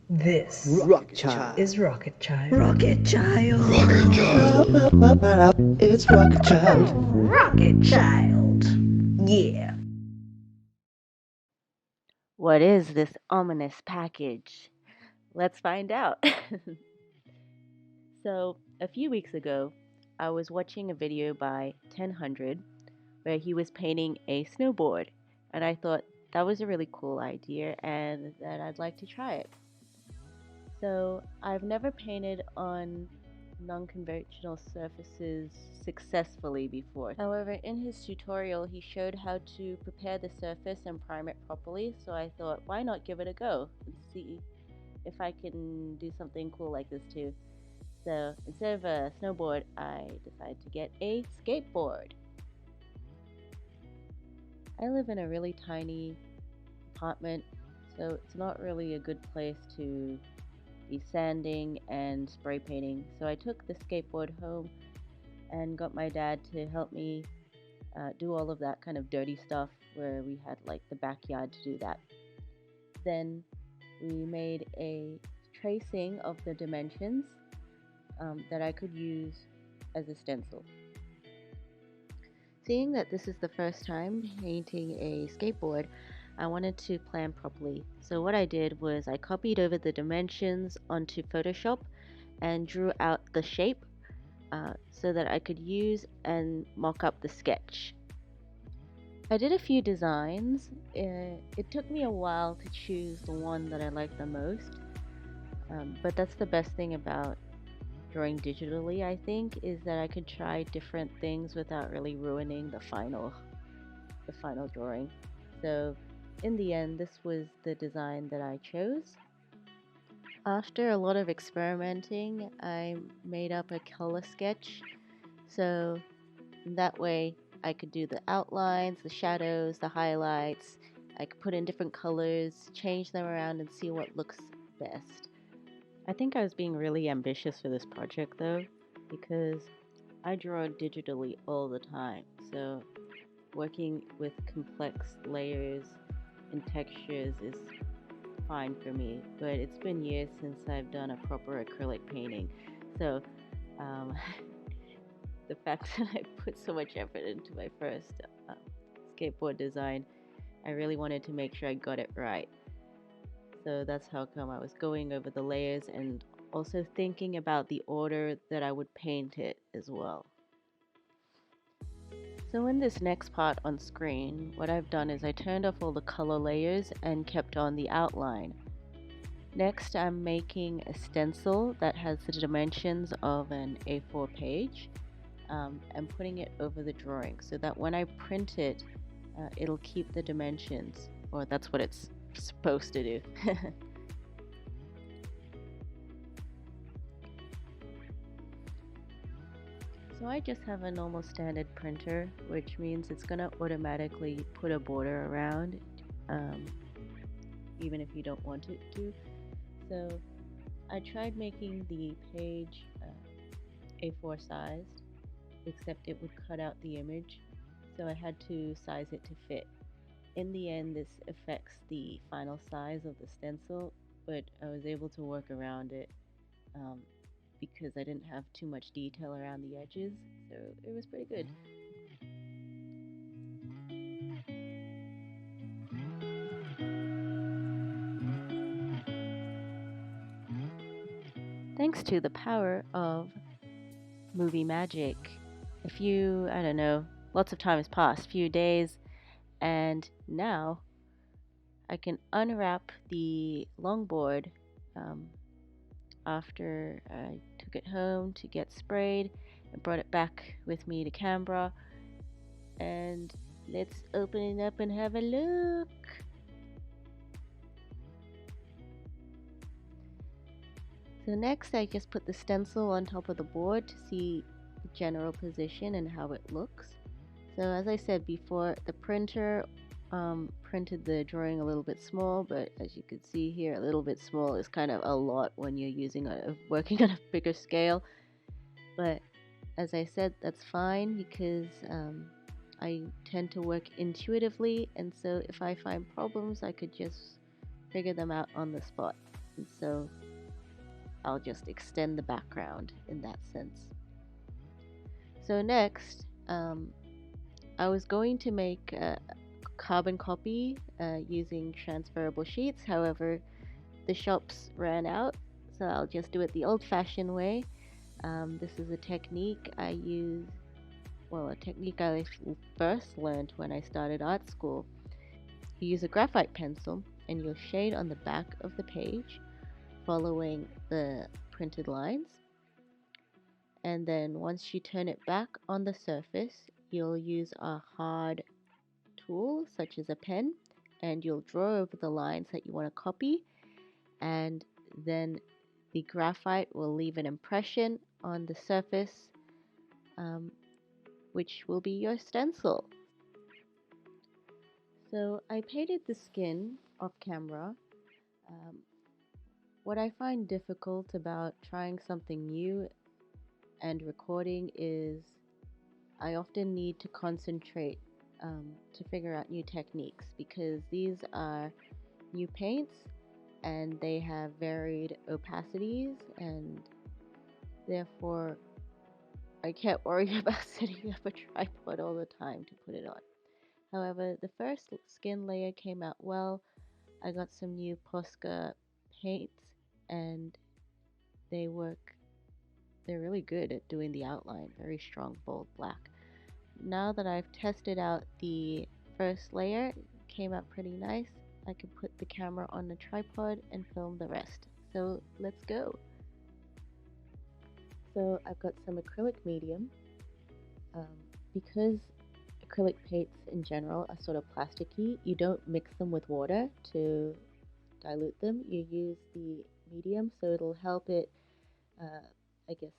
This Rocket Child. is Rocket Child. Rocket Child. Rocket Child. It's Rocket Child. Rocket Child. Yeah. What is this ominous package? Let's find out. So, a few weeks ago, I was watching a video by 1000 where he was painting a snowboard, and I thought that was a really cool idea and that I'd like to try it. So, I've never painted on non-conventional surfaces successfully before. However, in his tutorial, he showed how to prepare the surface and prime it properly, so I thought, why not give it a go and see if I can do something cool like this too. So instead of a snowboard, I decided to get a skateboard. I live in a really tiny apartment, so it's not really a good place to be sanding and spray painting. So I took the skateboard home and got my dad to help me do all of that kind of dirty stuff where we had like the backyard to do that. Then we made a tracing of the dimensions that I could use as a stencil. Seeing that this is the first time painting a skateboard, I wanted to plan properly. So what I did was I copied over the dimensions onto Photoshop and drew out the shape so that I could use and mock up the sketch. I did a few designs. It took me a while to choose the one that I liked the most, but that's the best thing about drawing digitally, I think, is that I could try different things without really ruining the final drawing. So in the end, this was the design that I chose. After a lot of experimenting, I made up a color sketch, so that way I could do the outlines, the shadows, the highlights. I could put in different colors, change them around, and see what looks best. I think I was being really ambitious for this project though, because I draw digitally all the time, so working with complex layers and textures is fine for me, but it's been years since I've done a proper acrylic painting, so um, the fact that I put so much effort into my first skateboard design, I really wanted to make sure I got it right. So that's how come I was going over the layers and also thinking about the order that I would paint it as well. So in this next part on screen, what I've done is I turned off all the color layers and kept on the outline. Next, I'm making a stencil that has the dimensions of an A4 page and putting it over the drawing so that when I print it, it'll keep the dimensions, or that's what it's supposed to do. So I just have a normal standard printer, which means it's going to automatically put a border around, even if you don't want it to. So I tried making the page A4 sized, except it would cut out the image, so I had to size it to fit. In the end, this affects the final size of the stencil, but I was able to work around it because I didn't have too much detail around the edges, so it was pretty good. Thanks to the power of movie magic, I don't know, lots of time has passed, few days, and now I can unwrap the longboard after I took it home to get sprayed and brought it back with me to Canberra. And let's open it up and have a look. So next I just put the stencil on top of the board to see the general position and how it looks. So as I said before, the printer printed the drawing a little bit small, but as you can see here, a little bit small is kind of a lot when you're working on a bigger scale. But as I said, that's fine because I tend to work intuitively, and so if I find problems, I could just figure them out on the spot. And so I'll just extend the background in that sense. So next, I was going to make a carbon copy using transferable sheets. However, the shops ran out, so I'll just do it the old-fashioned way. This is a technique I use, well, a technique I first learned when I started art school. You use a graphite pencil and you'll shade on the back of the page following the printed lines. And then once you turn it back on the surface, you'll use a hard tool such as a pen, and you'll draw over the lines that you want to copy, and then the graphite will leave an impression on the surface, which will be your stencil. So I painted the skin off camera. What I find difficult about trying something new and recording is I often need to concentrate to figure out new techniques, because these are new paints and they have varied opacities, and therefore I can't worry about setting up a tripod all the time to put it on. However, the first skin layer came out well. I got some new Posca paints and they're really good at doing the outline, very strong, bold black. Now that I've tested out the first layer, it came out pretty nice. I can put the camera on the tripod and film the rest. So let's go. So I've got some acrylic medium. Because acrylic paints in general are sort of plasticky, you don't mix them with water to dilute them. You use the medium, so it'll help it, I guess,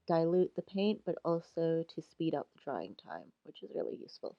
dilute the paint, but also to speed up the drying time, which is really useful.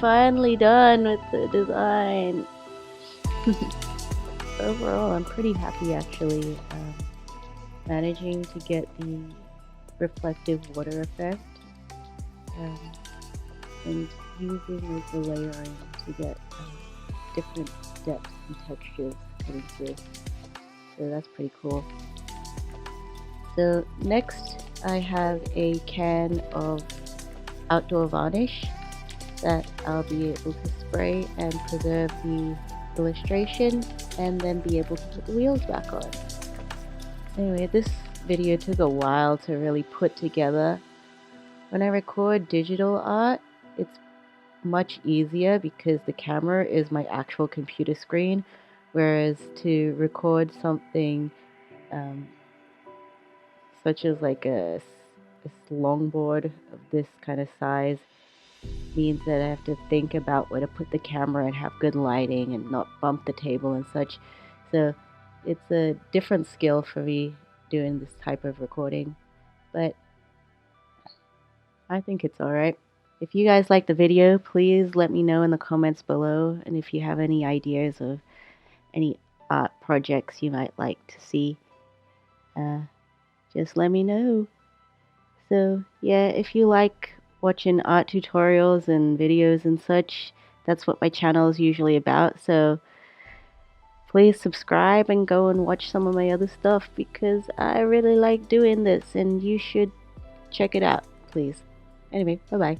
Finally done with the design. Overall, I'm pretty happy actually. Managing to get the reflective water effect and using like the layering to get different depths and textures coming through. So that's pretty cool. So next I have a can of outdoor varnish that I'll be able to spray and preserve the illustration and then be able to put the wheels back on. Anyway, this video took a while to really put together. When I record digital art, it's much easier because the camera is my actual computer screen, whereas to record something such as like a longboard of this kind of size means that I have to think about where to put the camera and have good lighting and not bump the table and such. So it's a different skill for me doing this type of recording, but I think it's alright. If you guys like the video, please let me know in the comments below, and if you have any ideas of any art projects you might like to see, just let me know. So yeah, if you like watching art tutorials and videos and such, that's what my channel is usually about. So please subscribe and go and watch some of my other stuff because I really like doing this and you should check it out, please. Anyway, bye bye.